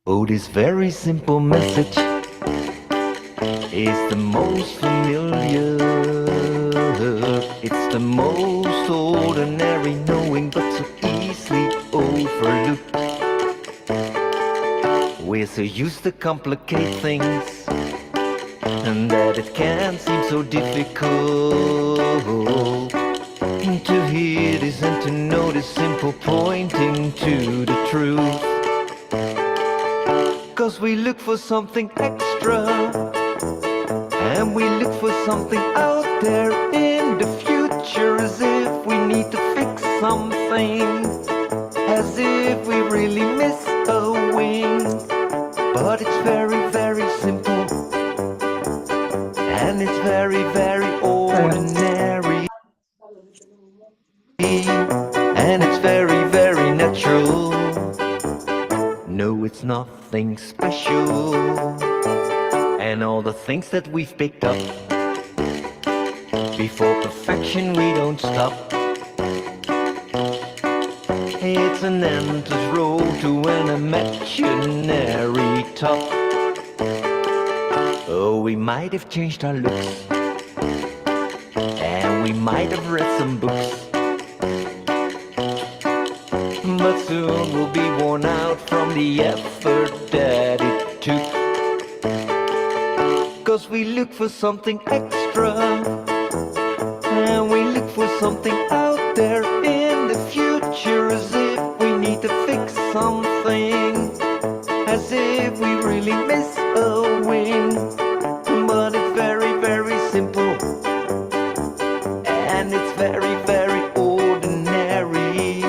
Oh, this very simple message is the most familiar. It's the most ordinary, knowing but so easily overlooked. We're so used to complicate things, and that it can seem so difficult to hear this and to know this simple pointing to the truth. 'Cause we look for something extra, and we look for something out there in the future, as if we need to fix something, as if we really miss a wing. But it's very, very simple, and it's very, very ordinary, and it's very, very natural. No, it's nothing special. And all the things that we've picked up, before perfection we don't stop. It's an endless road to an imaginary top. Oh, we might have changed our looks, and we might have read some books, but soon we'll be worn out from the effort that it took. 'Cause we look for something extra, and we look for something out there in the future, as if we need to fix something, as if we really miss a wing. But it's very, very simple, and it's very, very ordinary,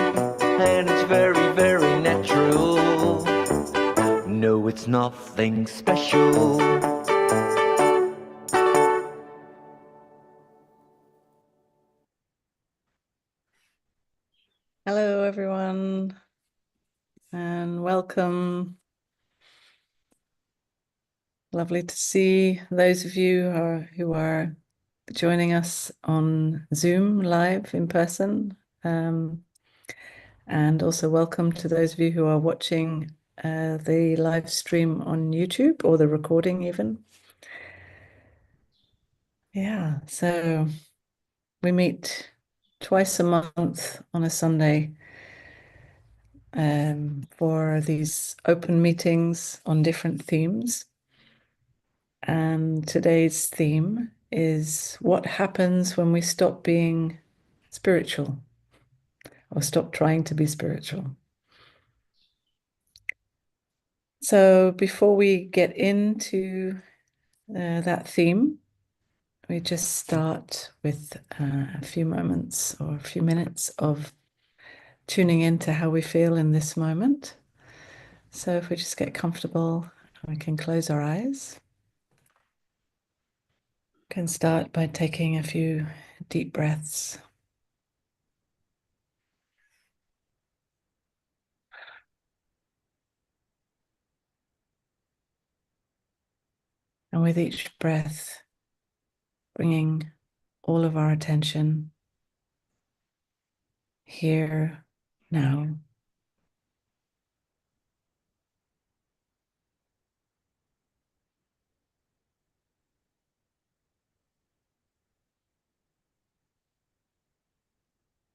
and it's very, very natural. No, it's nothing special. Hello, everyone, and welcome. Lovely to see those of you who are joining us on Zoom live in person. And also welcome to those of you who are watching the live stream on YouTube, or the recording even. Yeah, so we meet twice a month on a Sunday for these open meetings on different themes. And today's theme is what happens when we stop being spiritual, or stop trying to be spiritual. So before we get into that theme, we just start with a few moments or a few minutes of tuning into how we feel in this moment. So if we just get comfortable, we can close our eyes. We can start by taking a few deep breaths. And with each breath, bringing all of our attention here, now.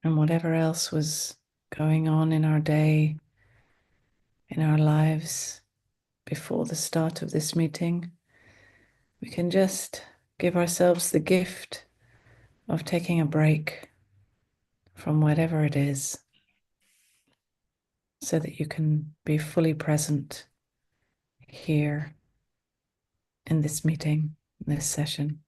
And whatever else was going on in our day, in our lives before the start of this meeting, we can just give ourselves the gift of taking a break from whatever it is, so that you can be fully present here in this meeting, in this session.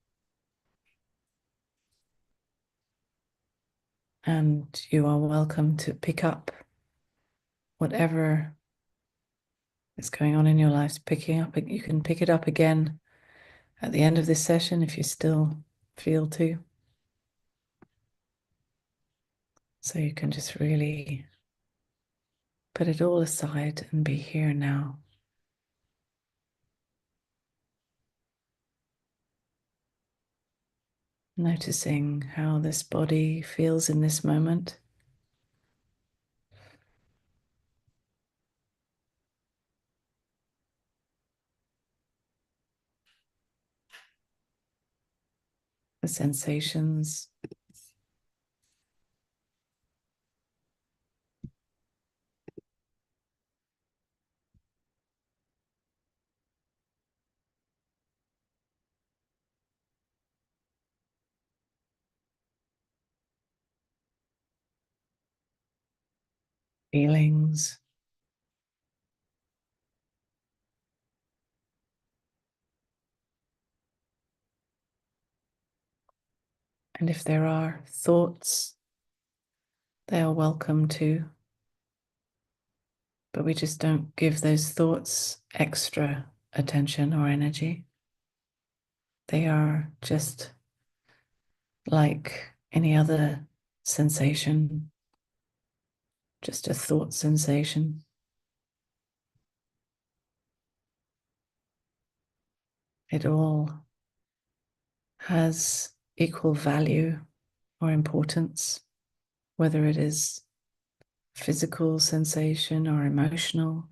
And you are welcome to pick up whatever is going on in your lives. You can pick it up again at the end of this session if you still feel to. So you can just really put it all aside and be here now. Noticing how this body feels in this moment. the sensations, feelings. And if there are thoughts, they are welcome too. But we just don't give those thoughts extra attention or energy. They are just like any other sensation, just a thought sensation. It all has equal value or importance, whether it is physical sensation or emotional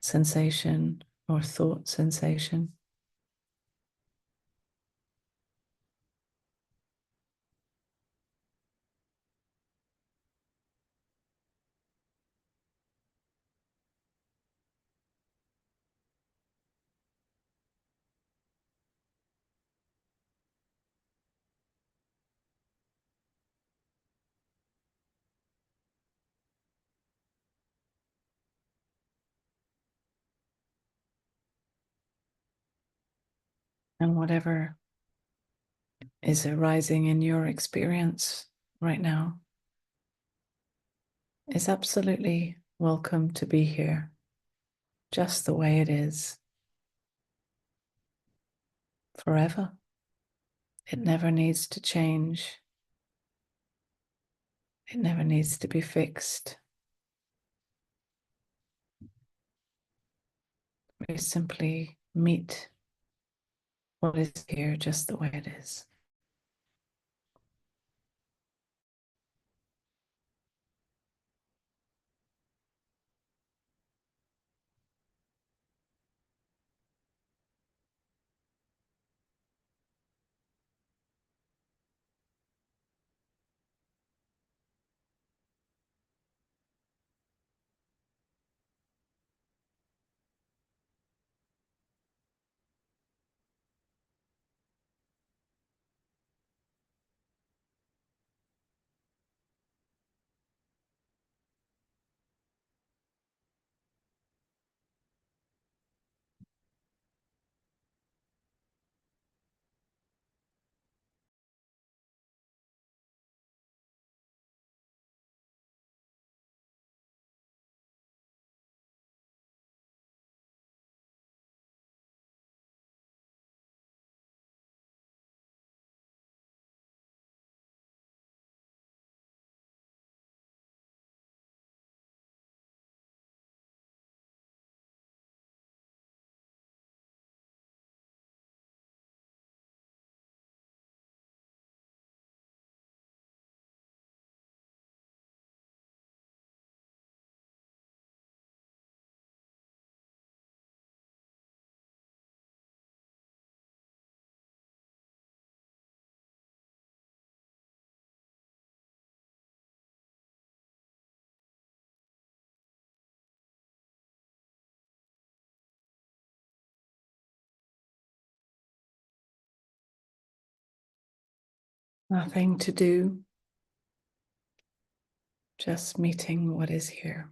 sensation or thought sensation. And whatever is arising in your experience right now is absolutely welcome to be here, just the way it is, forever. It never needs to change. It never needs to be fixed. We simply meet what is here just the way it is. Nothing to do, just meeting what is here.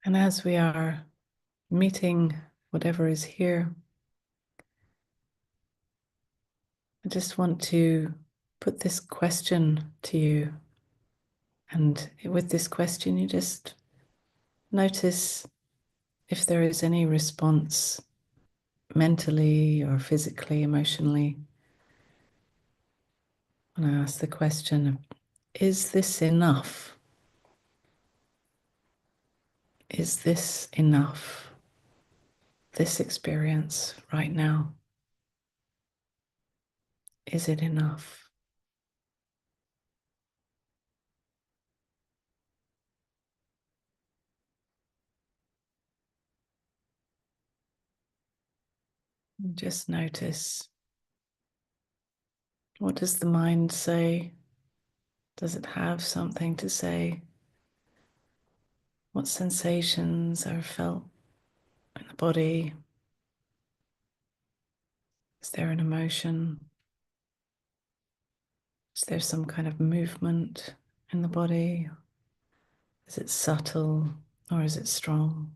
And as we are meeting whatever is here, I just want to put this question to you. And with this question, you just notice if there is any response mentally or physically, emotionally. And I ask the question, is this enough? Is this enough? This experience right now, is it enough? And just notice, what does the mind say? Does it have something to say? What sensations are felt in the body? Is there an emotion? Is there some kind of movement in the body? Is it subtle or is it strong?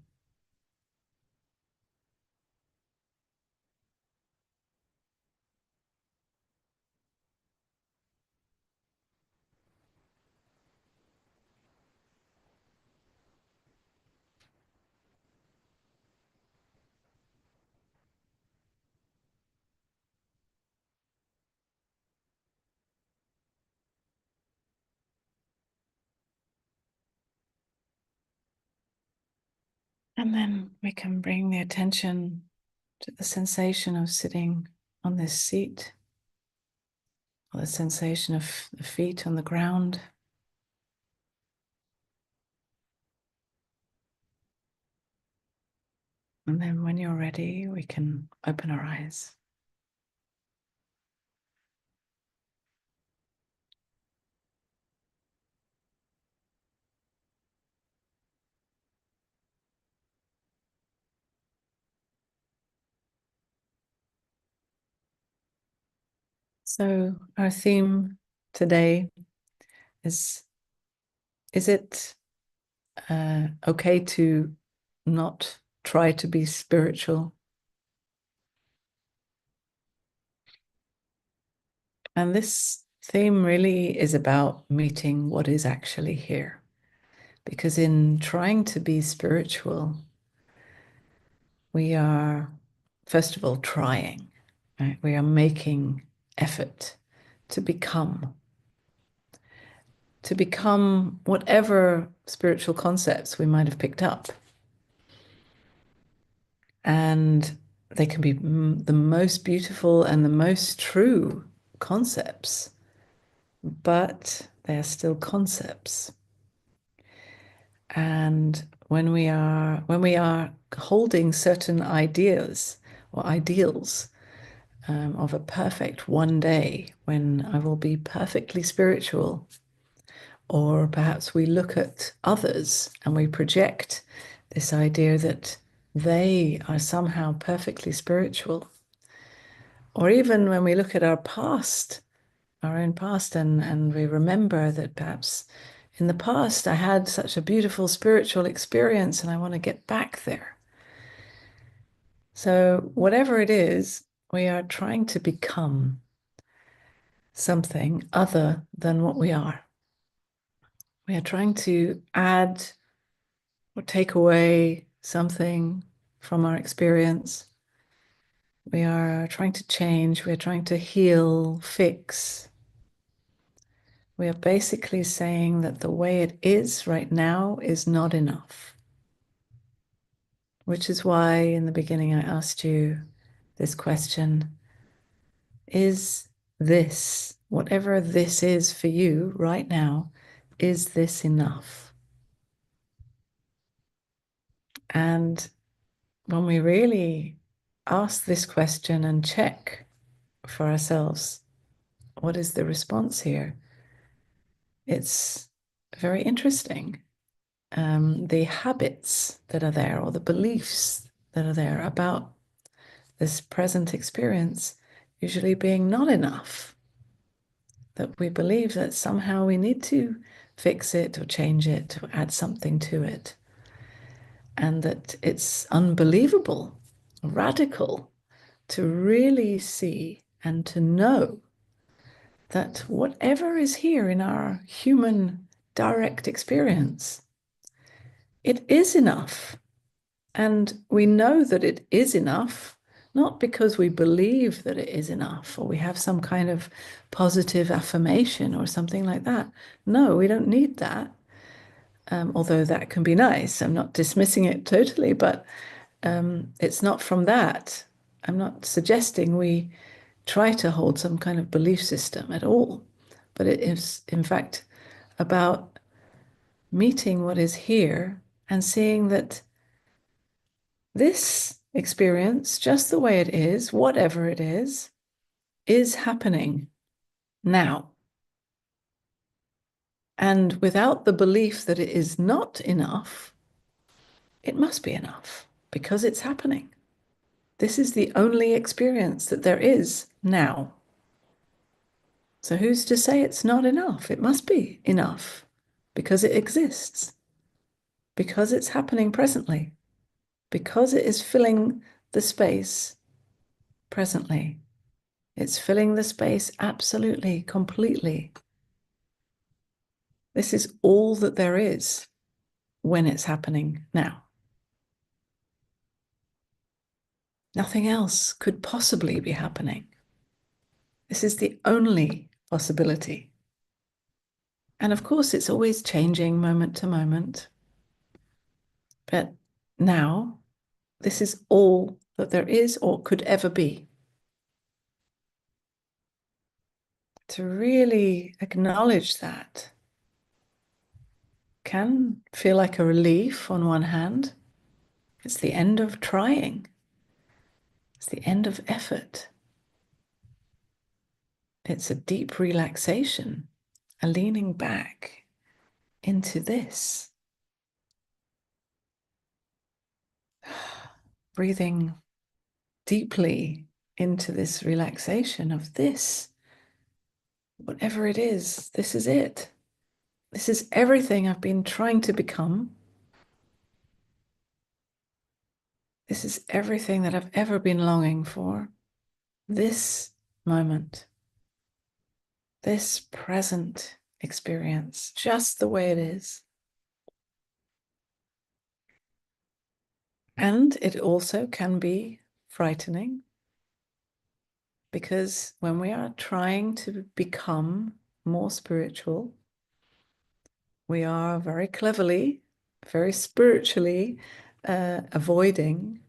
And then we can bring the attention to the sensation of sitting on this seat, or the sensation of the feet on the ground. And then when you're ready, we can open our eyes. So our theme today is it okay to not try to be spiritual? And this theme really is about meeting what is actually here. Because in trying to be spiritual, we are, first of all, trying, right? We are making effort to become whatever spiritual concepts we might have picked up. And they can be the most beautiful and the most true concepts, but they are still concepts. And when we are holding certain ideas or ideals of a perfect one day when I will be perfectly spiritual, or perhaps we look at others and we project this idea that they are somehow perfectly spiritual. Or even when we look at our past, our own past, and we remember that perhaps in the past I had such a beautiful spiritual experience and I want to get back there. So whatever it is, we are trying to become something other than what we are. We are trying to add or take away something from our experience. We are trying to change. We are trying to heal, fix. We are basically saying that the way it is right now is not enough. Which is why in the beginning I asked you this question, is this, whatever this is for you right now, is this enough? And when we really ask this question and check for ourselves, what is the response here? It's very interesting. The habits that are there, or the beliefs that are there about this present experience usually being not enough, that we believe that somehow we need to fix it or change it or add something to it. and that it's unbelievable, radical to really see and to know that whatever is here in our human direct experience, it is enough. And we know that it is enough, not because we believe that it is enough or we have some kind of positive affirmation or something like that. No, we don't need that. Although that can be nice. I'm not dismissing it totally, but it's not from that. I'm not suggesting we try to hold some kind of belief system at all, but it is, in fact, about meeting what is here and seeing that this experience, just the way it is, whatever it is happening now. And without the belief that it is not enough, it must be enough because it's happening. This is the only experience that there is now. So who's to say it's not enough? It must be enough because it exists, because it's happening presently, because it is filling the space presently. It's filling the space absolutely, completely. This is all that there is when it's happening now. Nothing else could possibly be happening. This is the only possibility. And of course, it's always changing moment to moment. But now, this is all that there is or could ever be. To really acknowledge that can feel like a relief on one hand. It's the end of trying. It's the end of effort. It's a deep relaxation, a leaning back into this. Breathing deeply into this relaxation of this. Whatever it is, this is it. This is everything I've been trying to become. This is everything that I've ever been longing for. This moment, this present experience, just the way it is. And it also can be frightening because when we are trying to become more spiritual, we are very cleverly, very spiritually avoiding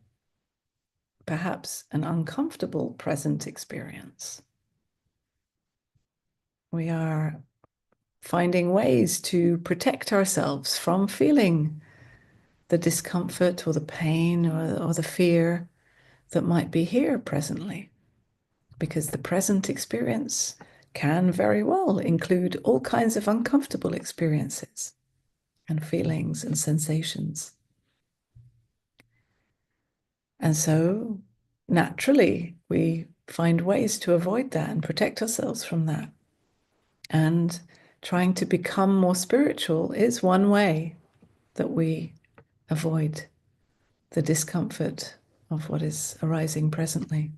perhaps an uncomfortable present experience. We are finding ways to protect ourselves from feeling the discomfort or the pain or the fear that might be here presently, because the present experience can very well include all kinds of uncomfortable experiences and feelings and sensations. And so naturally, we find ways to avoid that and protect ourselves from that. And trying to become more spiritual is one way that we avoid the discomfort of what is arising presently.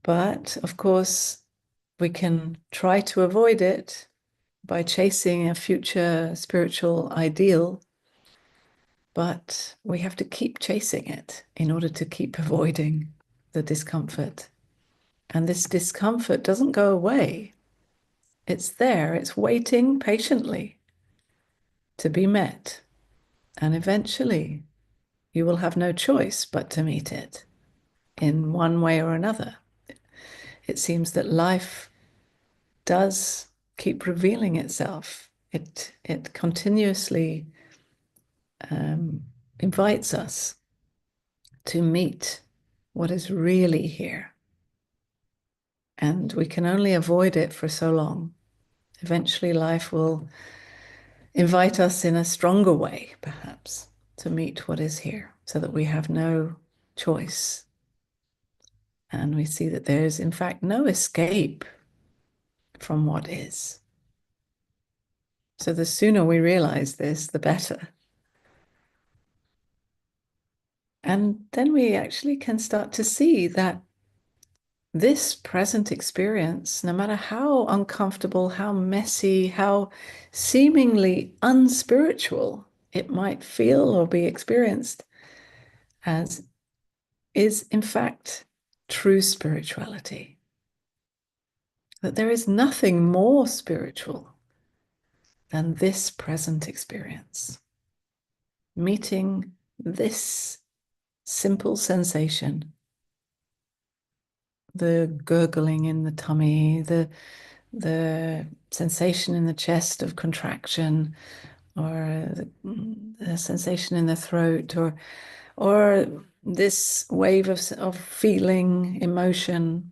But of course, we can try to avoid it by chasing a future spiritual ideal, but we have to keep chasing it in order to keep avoiding the discomfort. And this discomfort doesn't go away. It's there, it's waiting patiently to be met. And eventually, you will have no choice but to meet it in one way or another. It seems that life does keep revealing itself. It continuously invites us to meet what is really here. And we can only avoid it for so long. Eventually, life will invite us in a stronger way, perhaps, to meet what is here so that we have no choice. And we see that there is, in fact, no escape from what is. So the sooner we realize this, the better. And then we actually can start to see that this present experience, no matter how uncomfortable, how messy, how seemingly unspiritual it might feel or be experienced as, is in fact true spirituality. That there is nothing more spiritual than this present experience. Meeting this simple sensation, the gurgling in the tummy, the sensation in the chest of contraction, or the sensation in the throat, or this wave of feeling, emotion,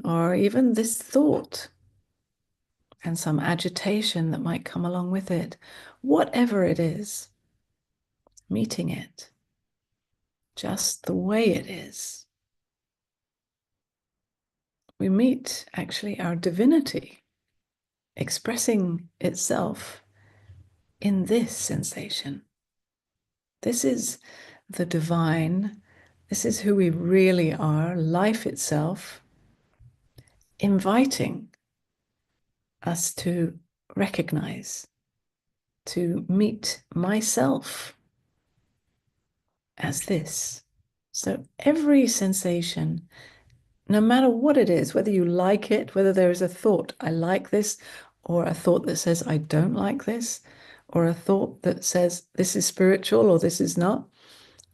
or even this thought and some agitation that might come along with it. Whatever it is, meeting it just the way it is. We meet actually our divinity expressing itself in this sensation. This is the divine. This is who we really are, life itself, inviting us to recognize, to meet myself as this. So every sensation, no matter what it is, whether you like it, whether there is a thought, I like this, or a thought that says, I don't like this, or a thought that says, this is spiritual or this is not,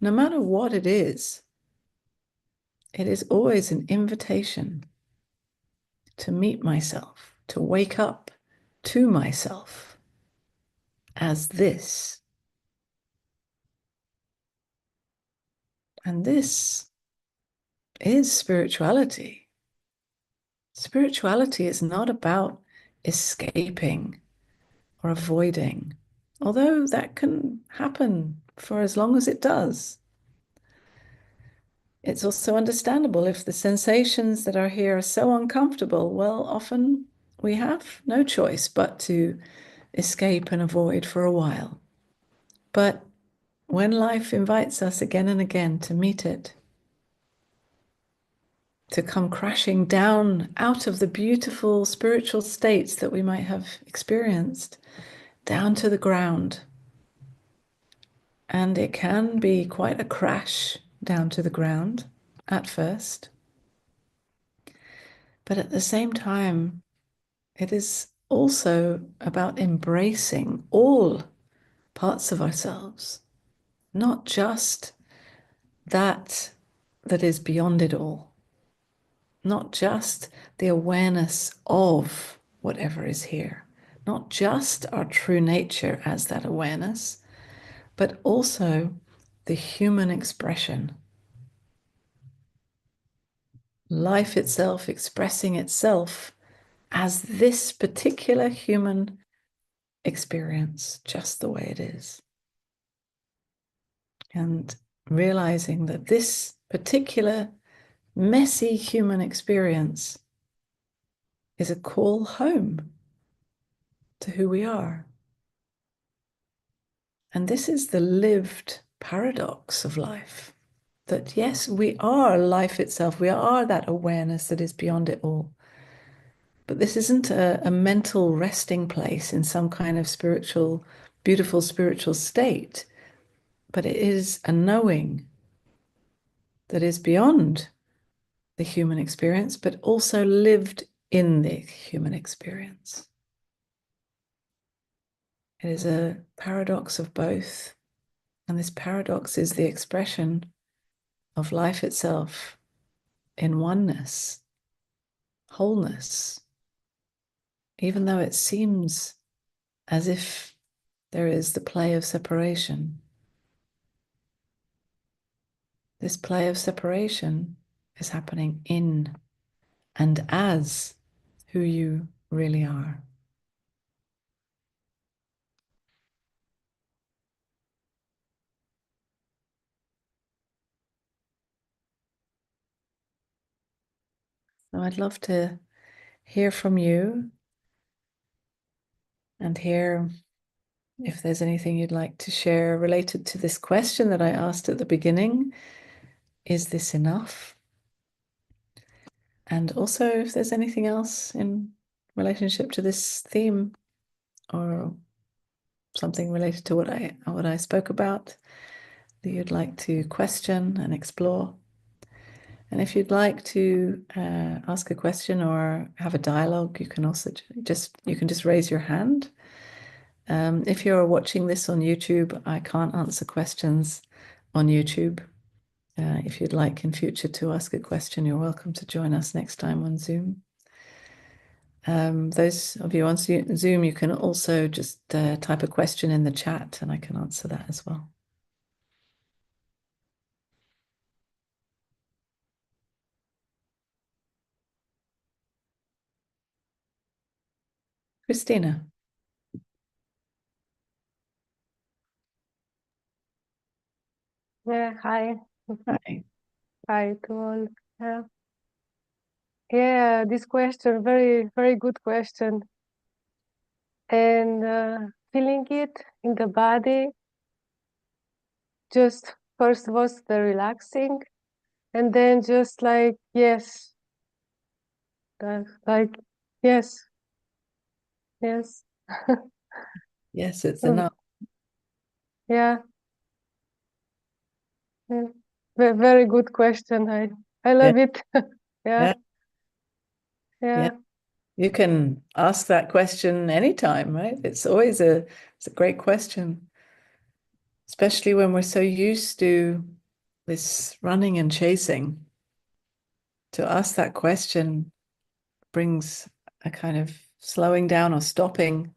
no matter what it is always an invitation to meet myself, to wake up to myself as this. And this is spirituality. Spirituality is not about escaping or avoiding, although that can happen for as long as it does. It's also understandable if the sensations that are here are so uncomfortable. Well, often we have no choice but to escape and avoid for a while. But when life invites us again and again to meet it, to come crashing down out of the beautiful spiritual states that we might have experienced, down to the ground. And it can be quite a crash down to the ground at first. But at the same time, it is also about embracing all parts of ourselves, not just that is beyond it all, not just the awareness of whatever is here, not just our true nature as that awareness, but also the human expression, life itself expressing itself as this particular human experience, just the way it is. And realizing that this particular messy human experience is a call home to who we are. And this is the lived paradox of life, that yes, we are life itself. We are that awareness that is beyond it all. But this isn't a mental resting place in some kind of spiritual, beautiful spiritual state, but it is a knowing that is beyond the human experience, but also lived in the human experience. It is a paradox of both. And this paradox is the expression of life itself in oneness, wholeness, even though it seems as if there is the play of separation. This play of separation is happening in and as who you really are. So I'd love to hear from you. and hear if there's anything you'd like to share related to this question that I asked at the beginning. Is this enough? And also if there's anything else in relationship to this theme or something related to what I spoke about that you'd like to question and explore. And if you'd like to ask a question or have a dialogue, you can also just raise your hand. If you're watching this on YouTube, I can't answer questions on YouTube. If you'd like in future to ask a question, you're welcome to join us next time on Zoom. Those of you on Zoom, you can also just type a question in the chat and I can answer that as well. Christina. Yeah, hi. Hi. Hi to all. Yeah. Yeah, this question, very, very good question. And feeling it in the body, just first was the relaxing, and then just like, yes, like, yes, yes. Yes, it's Mm, enough. yeah, yeah. Very good question. I Yeah, love it. Yeah, yeah, yeah. yeah, You can ask that question anytime, right? It's a great question, especially when we're so used to this running and chasing. To ask that question brings a kind of slowing down or stopping,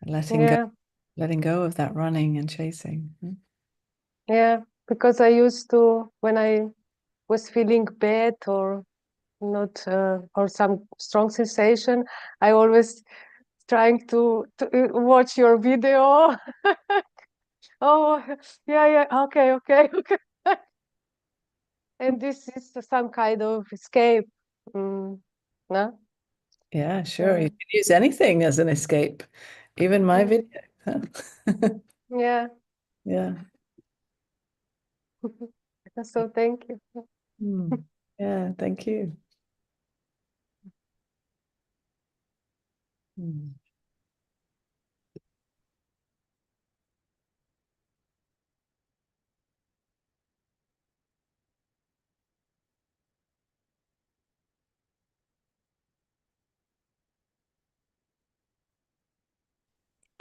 yeah, letting go of that running and chasing. yeah. Because I used to, when I was feeling bad or not or some strong sensation, I always trying to watch your video. Oh, yeah, yeah, okay, okay, okay. And this is some kind of escape. No? Yeah, sure. You can use anything as an escape, even my Mm, video. yeah. Yeah. So thank you. Hmm. Yeah, thank you. Hmm.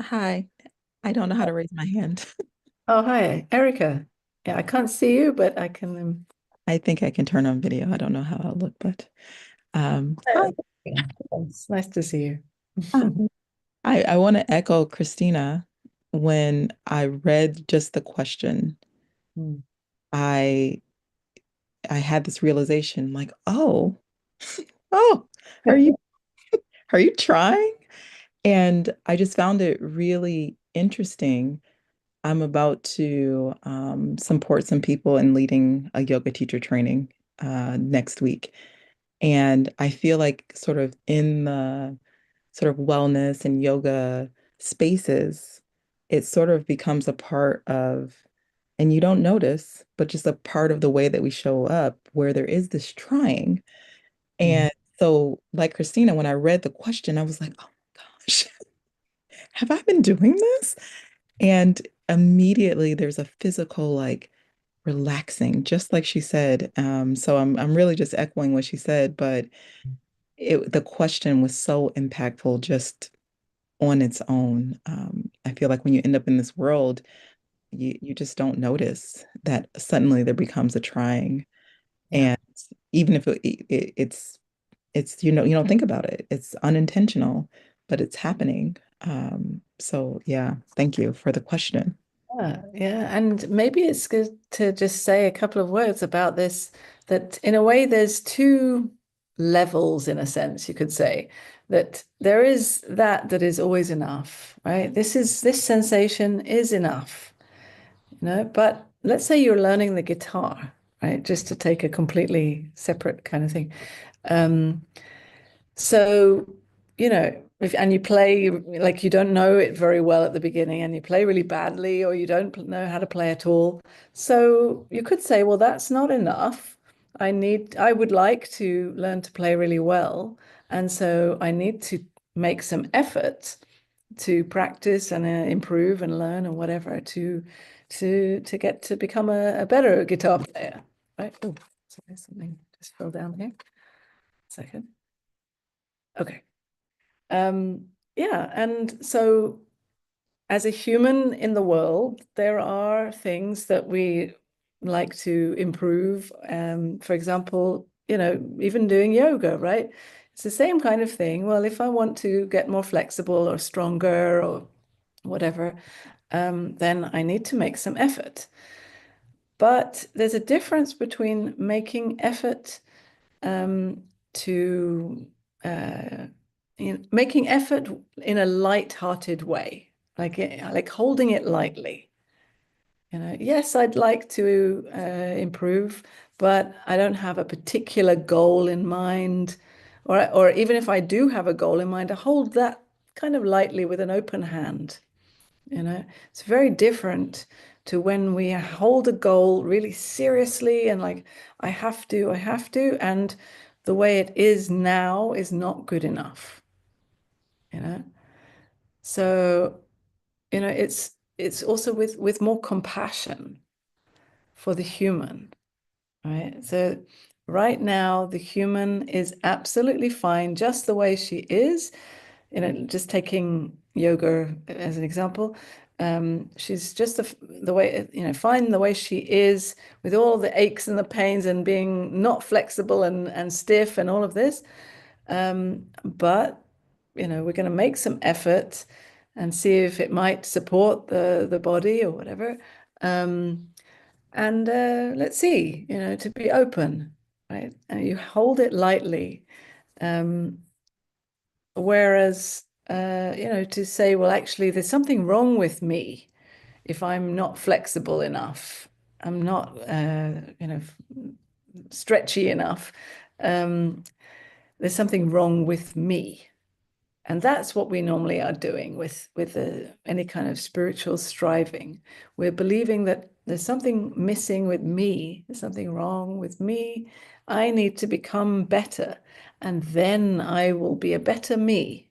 Hi, I don't know how to raise my hand. Oh, hi, Erica. Yeah, I can't see you, but I can. I think I can turn on video. I don't know how I'll look, but hi. Yeah, it's nice to see you. Um, I want to echo Christina. When I read just the question, Hmm. I I had this realization like, oh, are you are you trying? And I just found it really interesting. I'm about to support some people in leading a yoga teacher training next week. And I feel like sort of in the sort of wellness and yoga spaces, it sort of becomes a part of, and you don't notice, but just a part of the way that we show up where there is this trying. Hmm. And so, like Christina, when I read the question, I was like, oh my gosh, have I been doing this? And immediately there's a physical, like, relaxing, just like she said. So I'm really just echoing what she said, but the question was so impactful just on its own. I feel like when you end up in this world, you just don't notice that suddenly there becomes a trying, Yeah. and even if it's you don't think about it, it's unintentional, but it's happening. So yeah, thank you for the question. Yeah, yeah. And maybe it's good to just say a couple of words about this, that in a way there's two levels, in a sense, you could say, that there is that is always enough, right? This sensation is enough, but let's say you're learning the guitar, right? Just to take a completely separate kind of thing. So, and you play like you don't know it very well at the beginning, and you play really badly, or you don't know how to play at all. So you could say, well, that's not enough. I would like to learn to play really well. And so I need to make some effort to practice and improve and learn and whatever to get to become a better guitar player, right? Oh, sorry, something just fell down here. Second. Okay. Yeah, and so as a human in the world, there are things that we like to improve. For example, even doing yoga, right? It's the same kind of thing. Well, if I want to get more flexible or stronger or whatever, then I need to make some effort. But there's a difference between making effort to making effort in a light-hearted way, like holding it lightly. Yes, I'd like to improve, but I don't have a particular goal in mind, or even if I do have a goal in mind, I hold that kind of lightly with an open hand. It's very different to when we hold a goal really seriously and like, I have to, and the way it is now is not good enough. So, it's also with more compassion for the human, right? So right now, the human is absolutely fine just the way she is. Just taking yoga as an example, she's just the way, fine the way she is, with all the aches and the pains and being not flexible and stiff and all of this. But we're going to make some effort and see if it might support the body or whatever. And let's see, to be open, right? And you hold it lightly. Whereas, to say, well, actually, there's something wrong with me if I'm not flexible enough. I'm not, stretchy enough. There's something wrong with me. And that's what we normally are doing with any kind of spiritual striving. We're believing that there's something missing with me, there's something wrong with me. I need to become better, and then I will be a better me.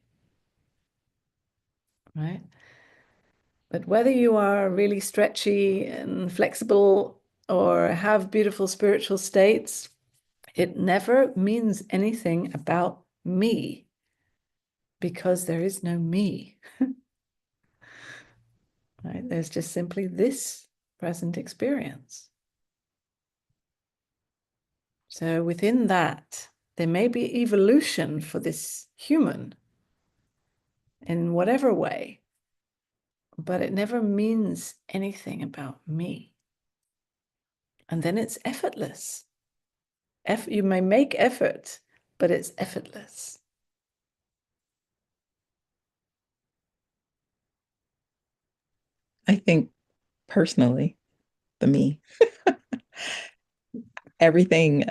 Right? But whether you are really stretchy and flexible or have beautiful spiritual states, it never means anything about me, because there is no me. Right? There's just simply this present experience. So within that, there may be evolution for this human in whatever way, but it never means anything about me. And then it's effortless. You may make effort, but it's effortless. I think personally, the me. Everything,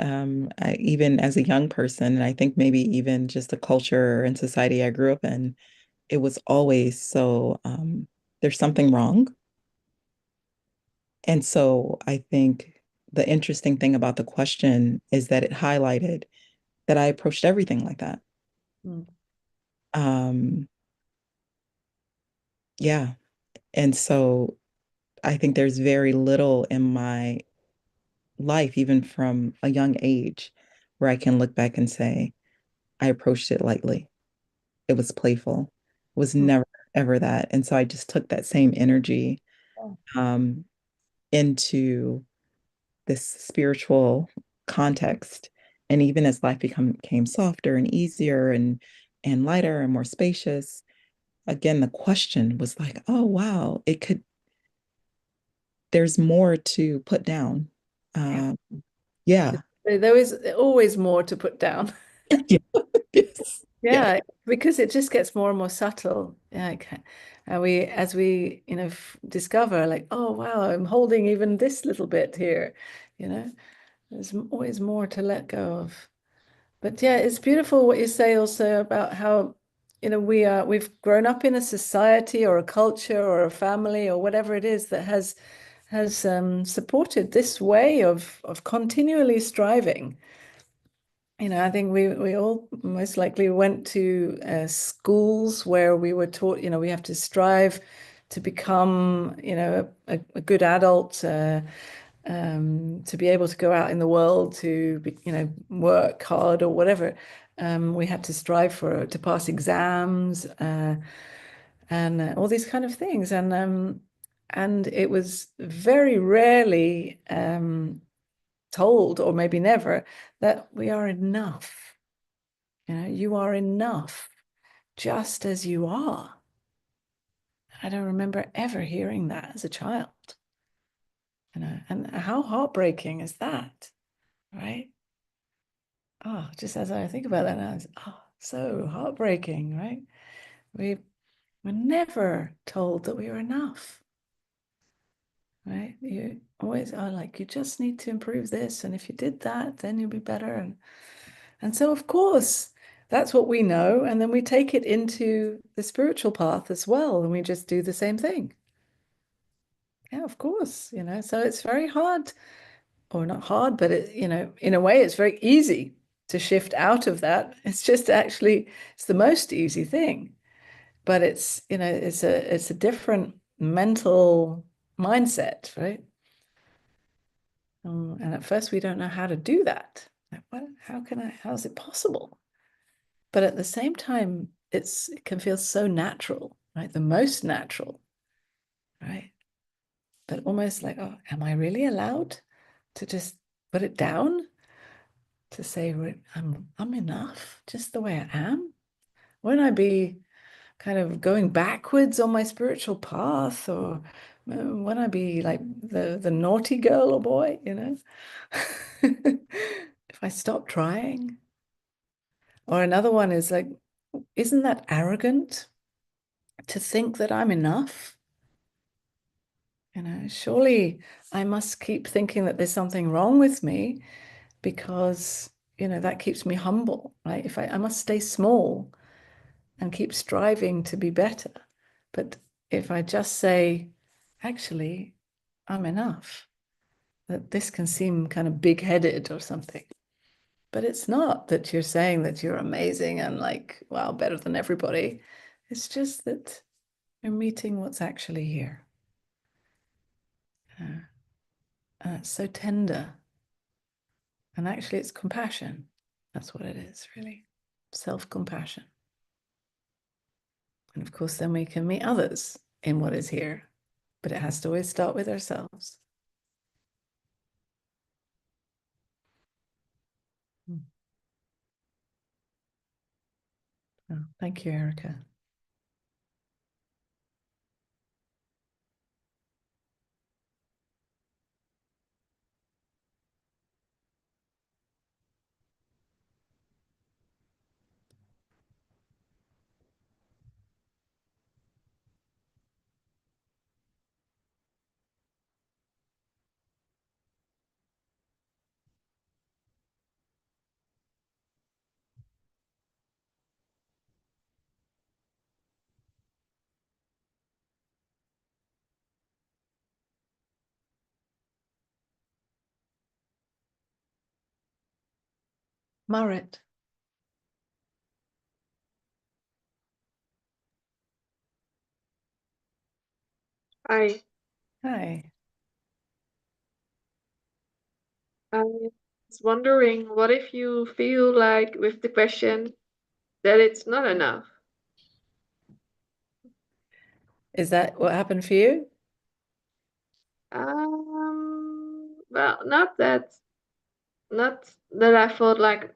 even as a young person, and I think maybe even just the culture and society I grew up in, it was always so, there's something wrong. And so I think the interesting thing about the question is that it highlighted that I approached everything like that. Mm. Yeah. And so I think there's very little in my life, even from a young age, where I can look back and say, I approached it lightly. It was playful. It was never, ever that. And so I just took that same energy um, into this spiritual context. And even as life became softer and easier and lighter and more spacious, again, the question was like, oh, wow, there's more to put down. Yeah. There is always more to put down. Yes. Yeah, because it just gets more and more subtle. Yeah, as we discover, like, oh wow, I'm holding even this little bit here. There's always more to let go of. But yeah, it's beautiful what you say also about how we've grown up in a society or a culture or a family or whatever it is that has supported this way of continually striving. I think we all most likely went to schools where we were taught, we have to strive to become, a good adult, to be able to go out in the world, to be, work hard or whatever. We had to strive to pass exams, and all these kind of things. And it was very rarely told, or maybe never, that we are enough. You are enough just as you are. I don't remember ever hearing that as a child. And how heartbreaking is that, right? Oh, just as I think about that now, it's so heartbreaking, right? We were never told that we were enough, right? You always are like, you just need to improve this, and if you did that, then you'll be better. And so, of course, that's what we know, and then we take it into the spiritual path as well, and we just do the same thing. Yeah, of course, so it's very hard, or not hard, but in a way, it's very easy to shift out of that. It's just actually, it's the most easy thing, but it's a different mental mindset, right? And at first we don't know how to do that. Like, what? How is it possible? But at the same time, it can feel so natural, right? The most natural, right? But almost like, oh, am I really allowed to just put it down? To say, I'm enough just the way I am? Won't I be kind of going backwards on my spiritual path, or won't I be like the naughty girl or boy, if I stop trying? Or another one is like, isn't that arrogant to think that I'm enough? Surely I must keep thinking that there's something wrong with me, because that keeps me humble, right? If I must stay small and keep striving to be better. But if I just say, actually, I'm enough, that this can seem kind of big-headed or something. But it's not that you're saying that you're amazing and like, wow, better than everybody. It's just that you're meeting what's actually here. It's so tender. And actually, it's compassion. That's what it is, really. Self-compassion. And of course, then we can meet others in what is here. But it has to always start with ourselves. Oh, thank you, Erica. Marit. Hi, Hi. I was wondering, what if you feel like with the question that it's not enough? Is that what happened for you? Well, not that I felt like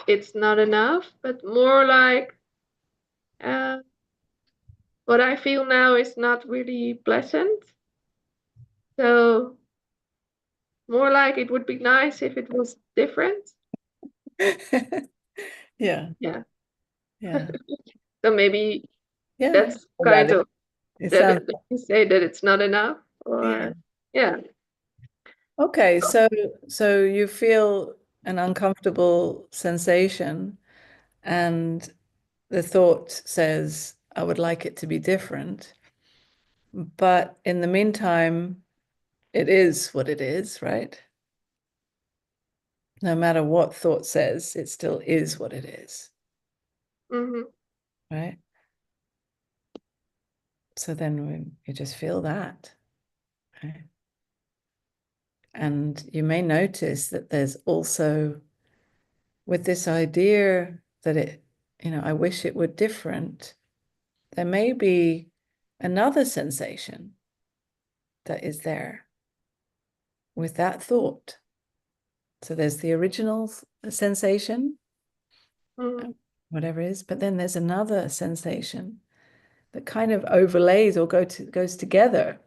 it's not enough, but more like uh, what I feel now is not really pleasant. So more like it would be nice if it was different. Yeah, Yeah. yeah, So maybe yeah. that's kind Radical. of It sounds, that you say that it's not enough, yeah. or yeah. Okay, so you feel an uncomfortable sensation, and the thought says, I would like it to be different. But in the meantime, it is what it is, right? No matter what thought says, it still is what it is, Mm-hmm. right? So then you just feel that, right? And you may notice that there's also, with this idea that it, I wish it were different, there may be another sensation that is there with that thought. So there's the original sensation, Mm-hmm. whatever it is, but then there's another sensation that kind of overlays or goes together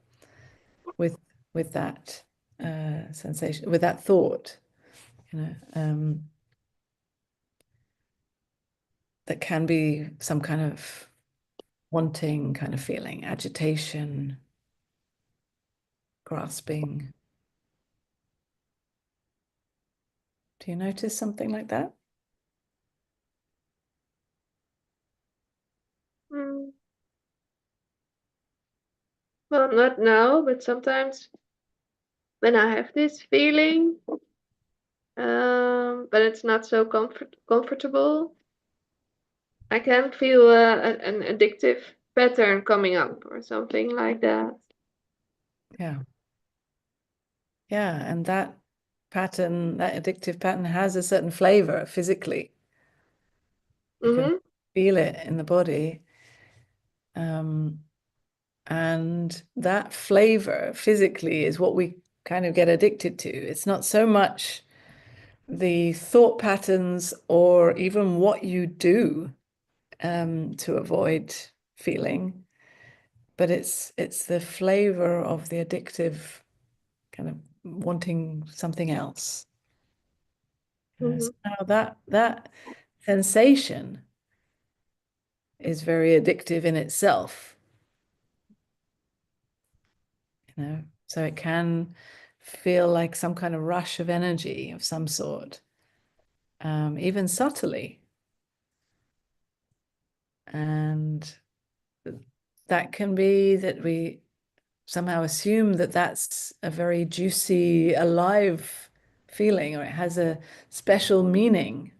with that sensation, with that thought, that can be some kind of wanting kind of feeling, agitation, grasping. Do you notice something like that? Mm. Well, not now, but sometimes when I have this feeling, but it's not so comfortable, I can feel an addictive pattern coming up or something like that. Yeah. Yeah, and that pattern, that addictive pattern has a certain flavor physically. You can Mm-hmm. feel it in the body. And that flavor physically is what we kind of get addicted to. It's not so much the thought patterns or even what you do to avoid feeling, but it's the flavor of the addictive kind of wanting something else. Mm-hmm. So now that sensation is very addictive in itself, so it can feel like some kind of rush of energy of some sort, even subtly. And that can be that we somehow assume that that's a very juicy, alive feeling, or it has a special meaning.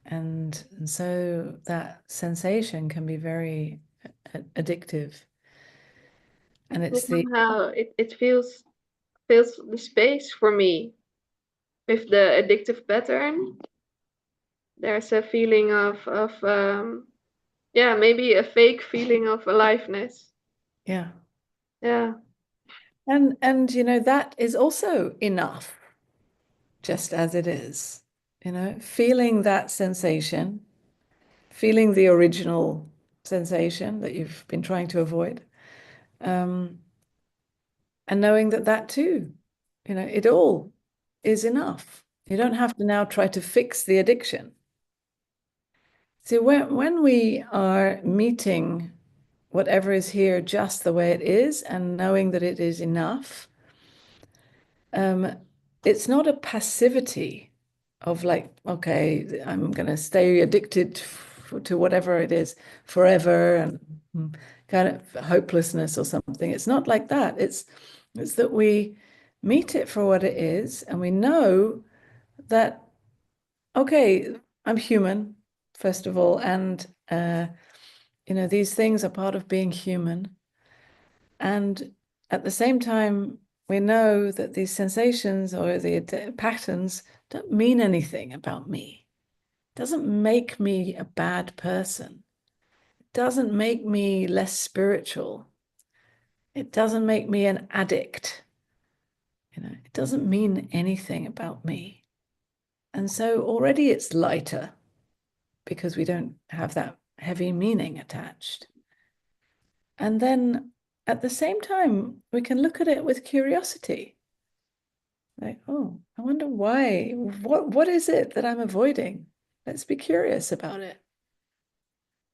And so that sensation can be very addictive. And it's the, Somehow it feels the space for me with the addictive pattern. There's a feeling of yeah, maybe a fake feeling of aliveness. yeah. Yeah. And that is also enough, just as it is, feeling that sensation, feeling the original sensation that you've been trying to avoid, and knowing that too, it all is enough. You don't have to now try to fix the addiction. See, when we are meeting whatever is here just the way it is and knowing that it is enough, it's not a passivity of like, okay, I'm going to stay addicted to whatever it is forever, and kind of hopelessness or something. It's not like that. It's that we meet it for what it is, and we know that, okay, I'm human, first of all, and these things are part of being human. And at the same time, we know that these sensations or the patterns don't mean anything about me. It doesn't make me a bad person. It doesn't make me less spiritual. It doesn't make me an addict. It doesn't mean anything about me. And so already it's lighter because we don't have that heavy meaning attached. And then at the same time, we can look at it with curiosity. Like, oh, I wonder why. What is it that I'm avoiding? Let's be curious about it.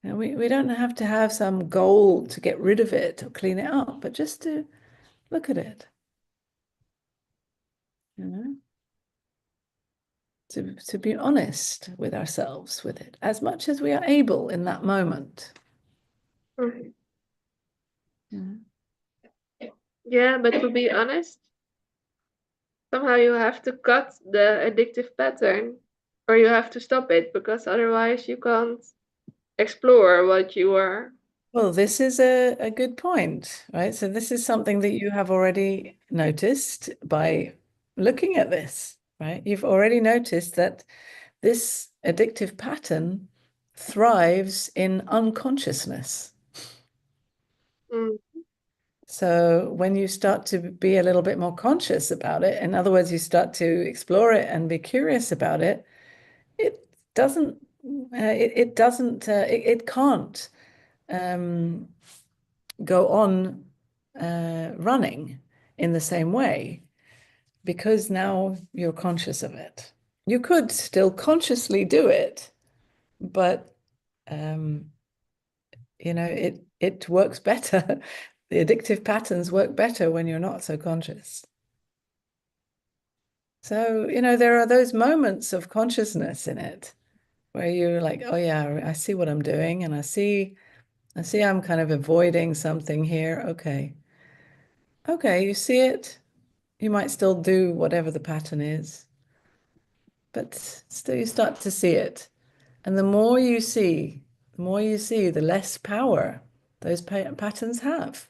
We don't have to have some goal to get rid of it or clean it up, but just to look at it. to be honest with ourselves with it as much as we are able in that moment. Mhm. Yeah. Yeah, but to be honest, somehow you have to cut the addictive pattern, or you have to stop it, because otherwise you can't explore what you are. Well, this is a good point, right? So this is something that you have already noticed by looking at this, right? You've already noticed that this addictive pattern thrives in unconsciousness. Mm. So when you start to be a little bit more conscious about it, in other words, you start to explore it and be curious about it, it doesn't, it can't go on running in the same way because now you're conscious of it. You could still consciously do it, but it works better. The addictive patterns work better when you're not so conscious. So, there are those moments of consciousness in it where you're like, oh yeah, I see what I'm doing, and I see I'm kind of avoiding something here. Okay. Okay, you see it. You might still do whatever the pattern is, but still you start to see it. And the more you see, the less power those patterns have.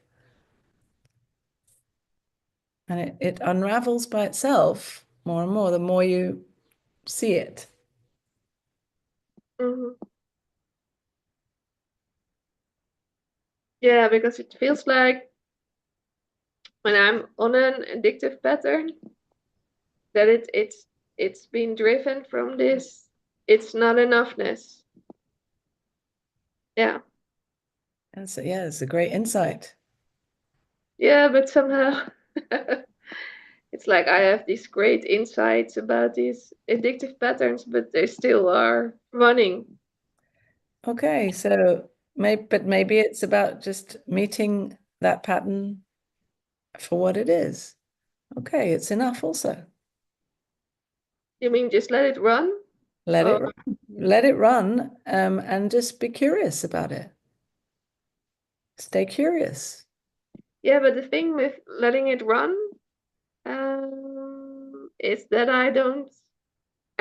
And it unravels by itself more and more the more you see it. Mhm. Yeah, because it feels like when I'm on an addictive pattern, that it's been driven from this it's not enoughness. Yeah. And so, yeah, it's a great insight. Yeah, but somehow it's like I have these great insights about these addictive patterns, but they still are running. Okay, so maybe it's about just meeting that pattern for what it is. Okay, it's enough also. You mean just let it run? Let it Or run. Let it run, and just be curious about it. Stay curious. yeah, but the thing with letting it run is that I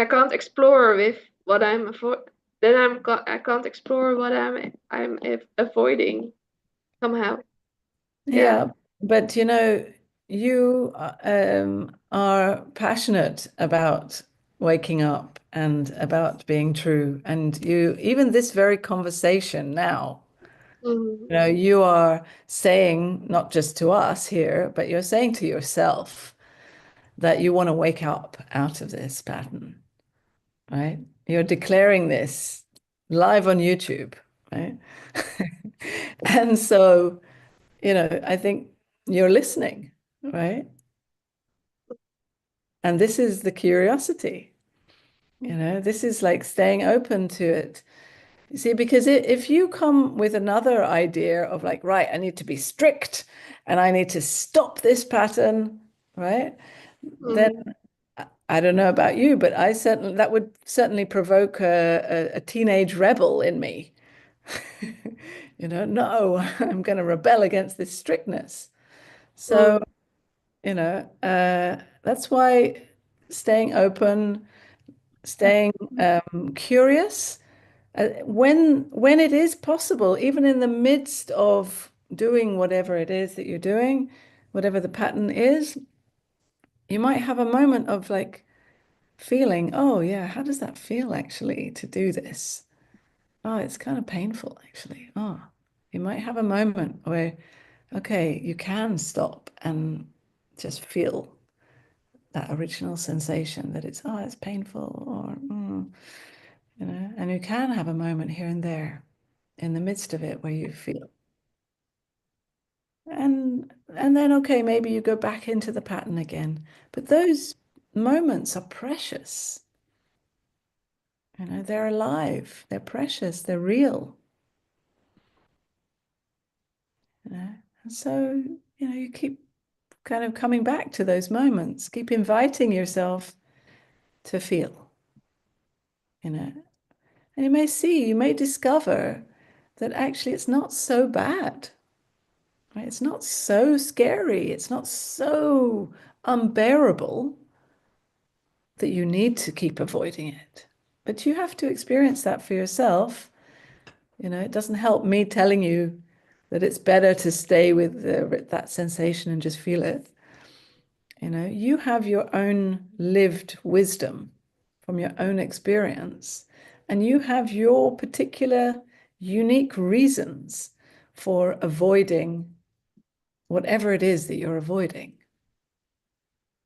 can't explore with what I'm then I can't explore what I'm avoiding somehow. Yeah. Yeah, but you are passionate about waking up and about being true. And even this very conversation now, Mhm. you are saying, not just to us here, but you're saying to yourself that you want to wake up out of this pattern, right? You're declaring this live on YouTube, right? And so, I think you're listening, right? And this is the curiosity, this is like staying open to it. You see, because if you come with another idea of like, right, I need to be strict and I need to stop this pattern, right? Then Mhm. I don't know about you, but that would certainly provoke a teenage rebel in me. No, I'm going to rebel against this strictness. So, Mhm. that's why staying open, staying curious, when it is possible, even in the midst of doing whatever it is that you're doing, whatever the pattern is, you might have a moment of like feeling, oh yeah, how does that feel actually to do this? Oh, it's kind of painful actually. Oh, you might have a moment where, okay, you can stop and just feel that original sensation that it's painful or and you can have a moment here and there in the midst of it where you feel, and then okay, maybe you go back into the pattern again, but those moments are precious. They're alive, they're precious, they're real. And so you keep kind of coming back to those moments, keep inviting yourself to feel. you know. And you may discover that actually it's not so bad, right? It's not so scary. It's not so unbearable that you need to keep avoiding it. But you have to experience that for yourself. It doesn't help me telling you that it's better to stay with that sensation and just feel it. You have your own lived wisdom from your own experience, and you have your particular unique reasons for avoiding whatever it is that you're avoiding,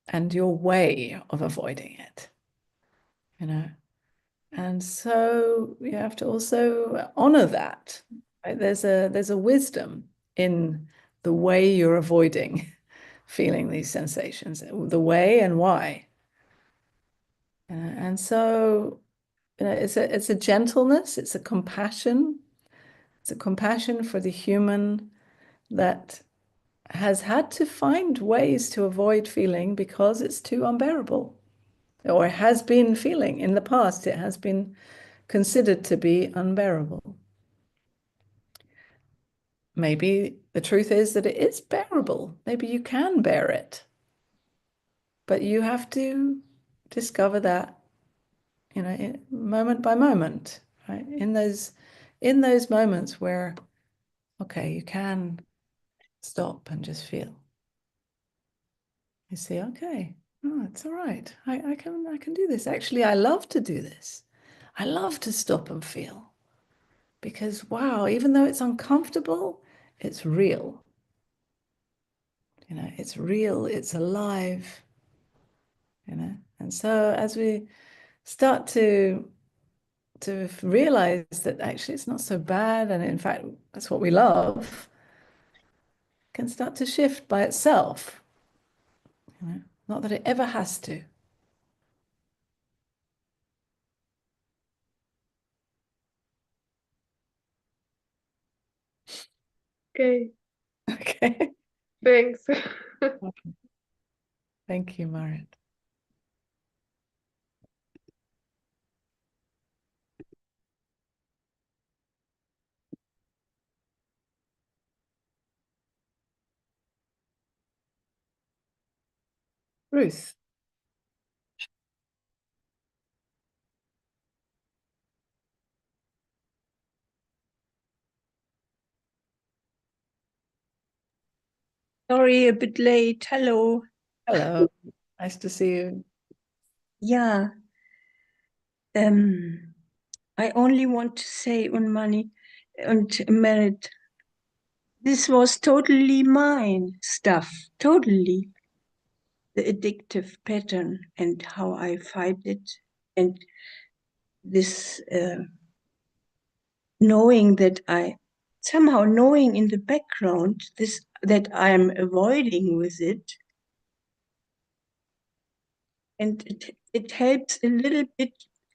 and your way of avoiding it. And so you have to also honor that, right? There's a wisdom in the way you're avoiding feeling these sensations, the way and why. And so it's a gentleness, it's a compassion for the human that has had to find ways to avoid feeling because it's too unbearable, or has been feeling in the past. It has been considered to be unbearable. Maybe the truth is that it is bearable. Maybe you can bear it. But you have to discover that, moment by moment, right? In those moments where, okay, you can stop and just feel. You see, okay, oh, it's all right. I can do this. Actually, I love to do this. I love to stop and feel. Because wow, even though it's uncomfortable, it's real. It's real, it's alive. And so as we start to realize that actually it's not so bad, and in fact that's what we love, can start to shift by itself. Not that it ever has to. Okay. Okay. Thanks. Thank you, Marit. Ruth. Sorry, a bit late. Hello. Hello. Nice to see you. Yeah. I only want to say, Unmani and Merit, this was totally mine stuff. Totally. The addictive pattern and how I fight it. And this knowing that somehow knowing in the background this that I'm avoiding with it. And it helps a little bit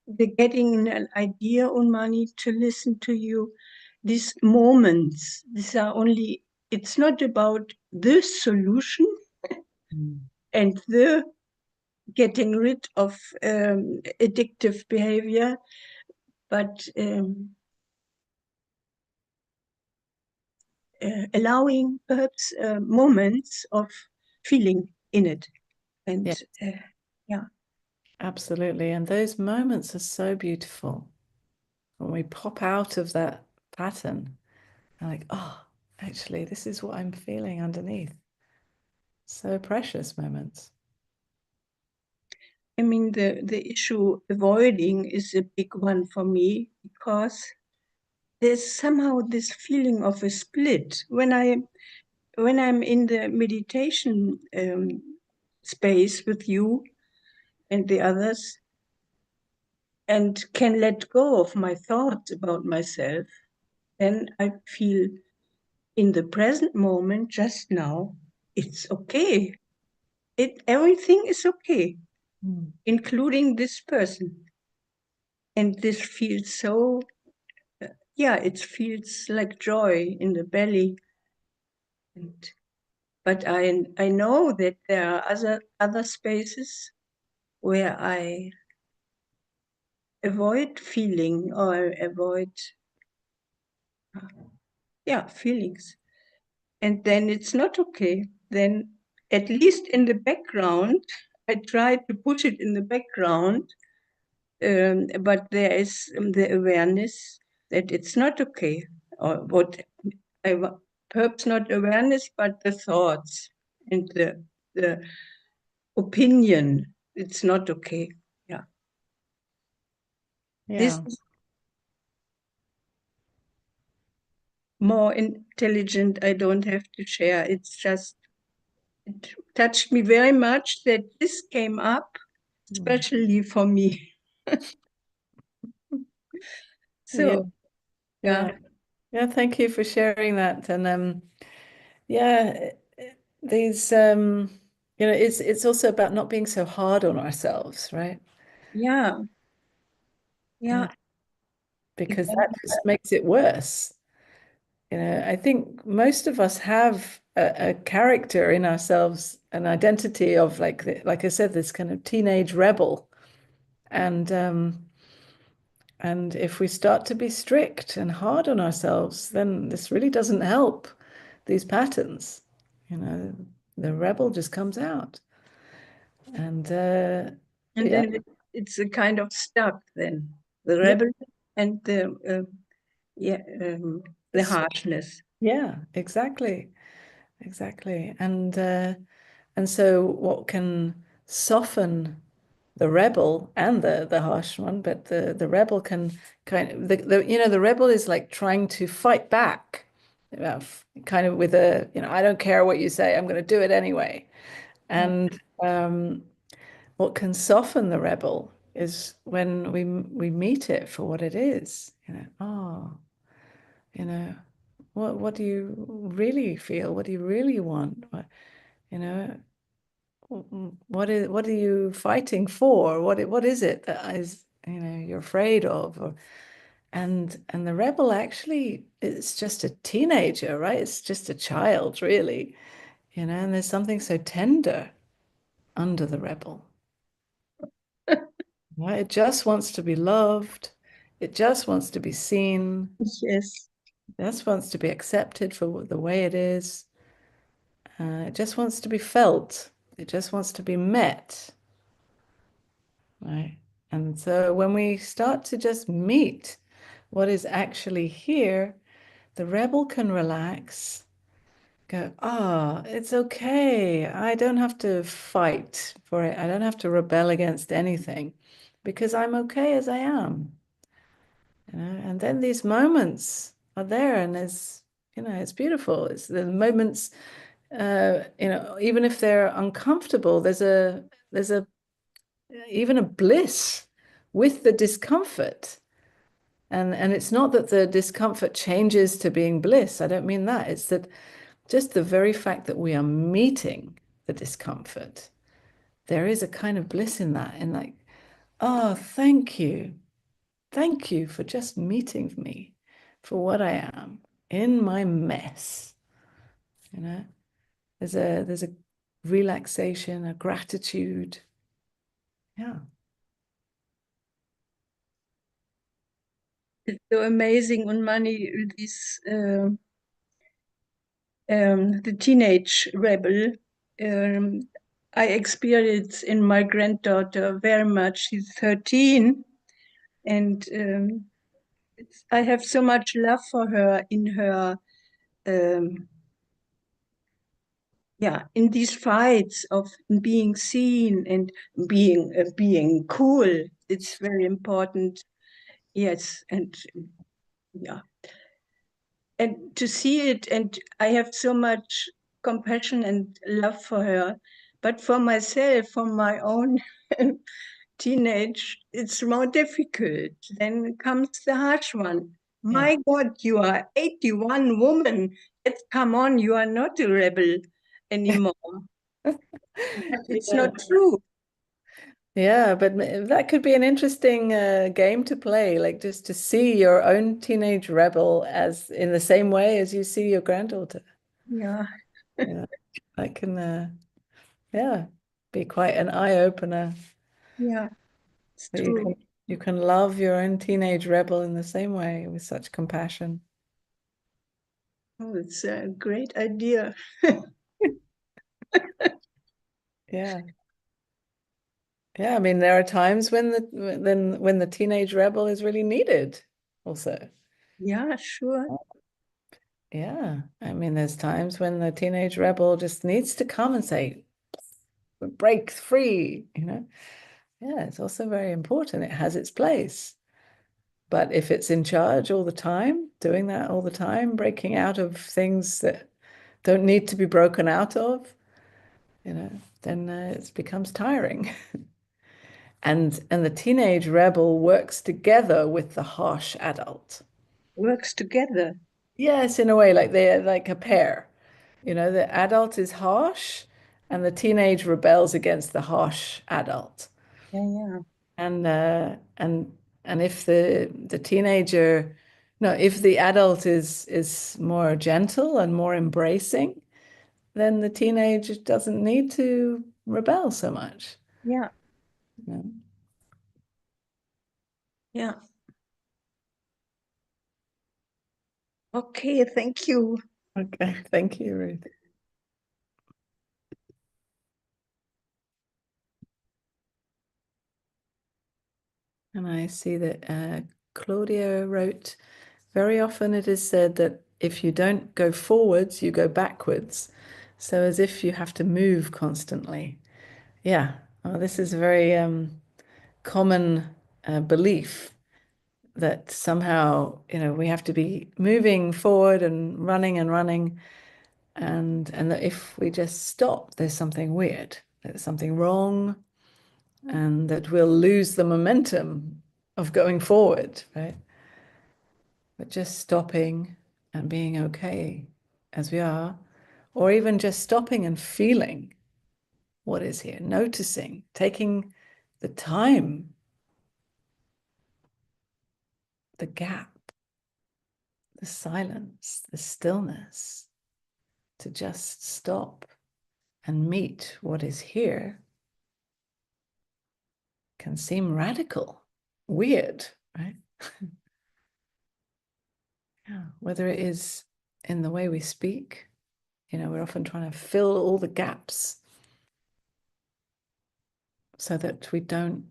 the getting an idea on money to listen to you. These moments, these are only, it's not about the solution and the getting rid of addictive behavior, but allowing perhaps moments of feeling in it. And yeah. Absolutely. And those moments are so beautiful. When we pop out of that pattern, and like, oh, actually, this is what I'm feeling underneath. So precious moments. I mean, the issue avoiding is a big one for me, because there's somehow this feeling of a split when I'm in the meditation space with you and the others, and can let go of my thoughts about myself. Then I feel in the present moment, just now, it's okay. Everything is okay, including this person. And this feels so, it feels like joy in the belly. But I know that there are other spaces where I avoid feeling or avoid, feelings. And then it's not okay. Then, at least in the background, I try to push it in the background, but there is the awareness that it's not okay, or what perhaps not awareness, but the thoughts and the opinion. It's not okay. Yeah. This Yeah. is more intelligent. I don't have to share. It's just, it touched me very much that this came up, especially for me. Yeah. So, Yeah. Yeah. Thank you for sharing that. And yeah, these it's also about not being so hard on ourselves, right? yeah, yeah, Because exactly. that just makes it worse. I think most of us have a character in ourselves, an identity of like I said, this kind of teenage rebel. And if we start to be strict and hard on ourselves, then this really doesn't help these patterns. The rebel just comes out. And And yeah, then it's a kind of stuck then, the yeah, rebel and the harshness. yeah, exactly. Exactly. And so what can soften the rebel and the harsh one, but the rebel can kind of the rebel is like trying to fight back, kind of with I don't care what you say, I'm going to do it anyway. And what can soften the rebel is when we meet it for what it is. Oh, you know, what do you really feel? What do you really want? You know, what are you fighting for? What is it that is, you're afraid of? And the rebel actually is just a teenager, right? It's just a child, really, and there's something so tender under the rebel. Right? It just wants to be loved. It just wants to be seen. Yes. It just wants to be accepted for the way it is. It just wants to be felt. It just wants to be met. Right. And so when we start to just meet what is actually here, the rebel can relax, go, it's okay. I don't have to fight for it. I don't have to rebel against anything because I'm okay as I am. And then these moments are there, and it's beautiful. It's the moments, even if they're uncomfortable, there's a even a bliss with the discomfort. And it's not that the discomfort changes to being bliss. I don't mean that. It's that just the very fact that we are meeting the discomfort, there is a kind of bliss in that, in like, oh, thank you. Thank you for just meeting me for what I am in my mess. There's a relaxation, a gratitude. Yeah. It's so amazing, Unmani, this the teenage rebel. I experience in my granddaughter very much. She's 13, and I have so much love for her in her, in these fights of being seen and being cool. It's very important. Yes, and yeah, and to see it, and I have so much compassion and love for her, but for myself, for my own teenage, it's more difficult. Then comes the harsh one. My God, you are 81 woman. Let's come on, you are not a rebel anymore. But it's Yeah. not true. Yeah, but that could be an interesting game to play, like just to see your own teenage rebel as in the same way as you see your granddaughter. Yeah, Yeah, that can, yeah, be quite an eye opener. yeah, it's That you true. can You can love your own teenage rebel in the same way with such compassion. Oh, it's a great idea. Yeah. Yeah, I mean, there are times when the teenage rebel is really needed also. Yeah, sure. Yeah. I mean, there's times when the teenage rebel just needs to come and say, break free, you know. Yeah, it's also very important. It has its place. But if it's in charge all the time, doing that all the time, breaking out of things that don't need to be broken out of, you know, then it becomes tiring. And the teenage rebel works together with the harsh adult. Works together. Yes, in a way, like they're like a pair. You know, the adult is harsh and the teenage rebels against the harsh adult. Yeah, yeah. And if the teenager, no, if the adult is more gentle and more embracing, then the teenage doesn't need to rebel so much. Yeah, You know? yeah. Okay, thank you. Okay, thank you, Ruth. And I see that Claudia wrote, very often it is said that if you don't go forwards, you go backwards. So as if you have to move constantly. Yeah, this is a very common belief that somehow, you know, we have to be moving forward and running, and that if we just stop, there's something weird, there's something wrong, and that we'll lose the momentum of going forward, right? But just stopping and being okay as we are, or even just stopping and feeling what is here, noticing, taking the time, the gap, the silence, the stillness, to just stop and meet what is here can seem radical, weird, right? Yeah, whether it is in the way we speak, you know, we're often trying to fill all the gaps so that we don't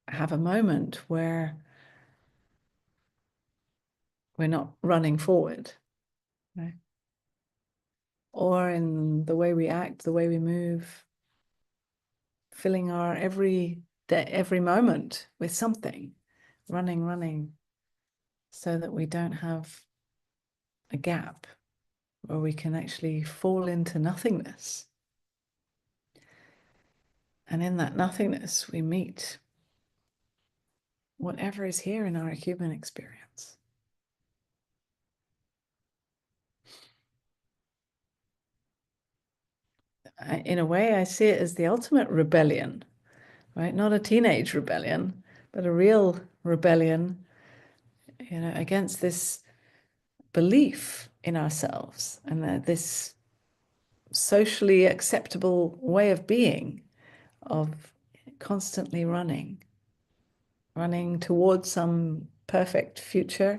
have a moment where we're not running forward, right? Or in the way we act, the way we move, filling our every day, every moment with something, running, so that we don't have a gap where we can actually fall into nothingness. And in that nothingness, we meet whatever is here in our human experience. In a way, I see it as the ultimate rebellion, right? Not a teenage rebellion, but a real rebellion, you know, against this belief in ourselves and this socially acceptable way of being, of constantly running towards some perfect future,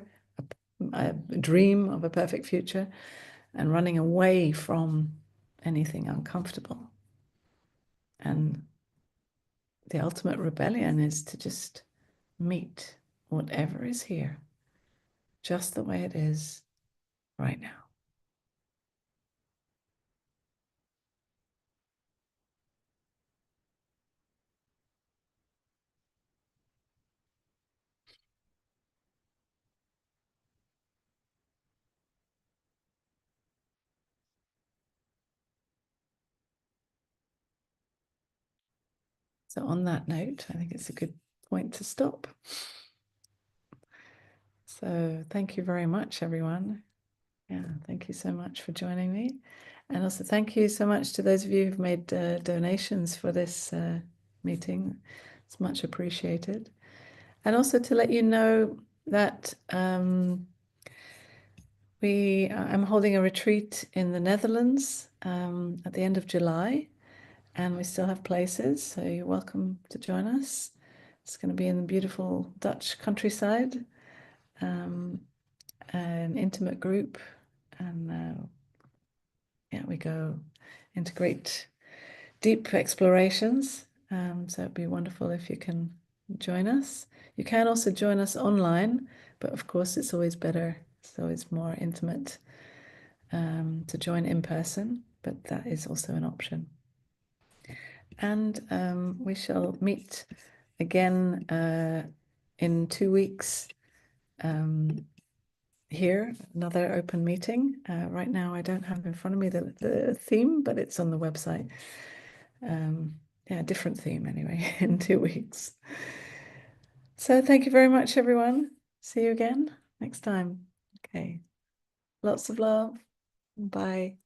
a dream of a perfect future, and running away from anything uncomfortable. And the ultimate rebellion is to just meet whatever is here, just the way it is right now. So on that note, I think it's a good point to stop. So thank you very much, everyone. Yeah, thank you so much for joining me. And also thank you so much to those of you who've made donations for this meeting. It's much appreciated. And also to let you know that I'm holding a retreat in the Netherlands at the end of July, and we still have places, so you're welcome to join us. It's going to be in the beautiful Dutch countryside, an intimate group, and yeah, we go into great deep explorations. So it'd be wonderful if you can join us. You can also join us online, but of course it's always better, it's always more intimate to join in person, but that is also an option. And we shall meet again in 2 weeks here, another open meeting. Right now I don't have in front of me the theme, but it's on the website. Yeah, different theme anyway, in 2 weeks. So thank you very much, everyone. See you again next time. Okay. Lots of love. Bye.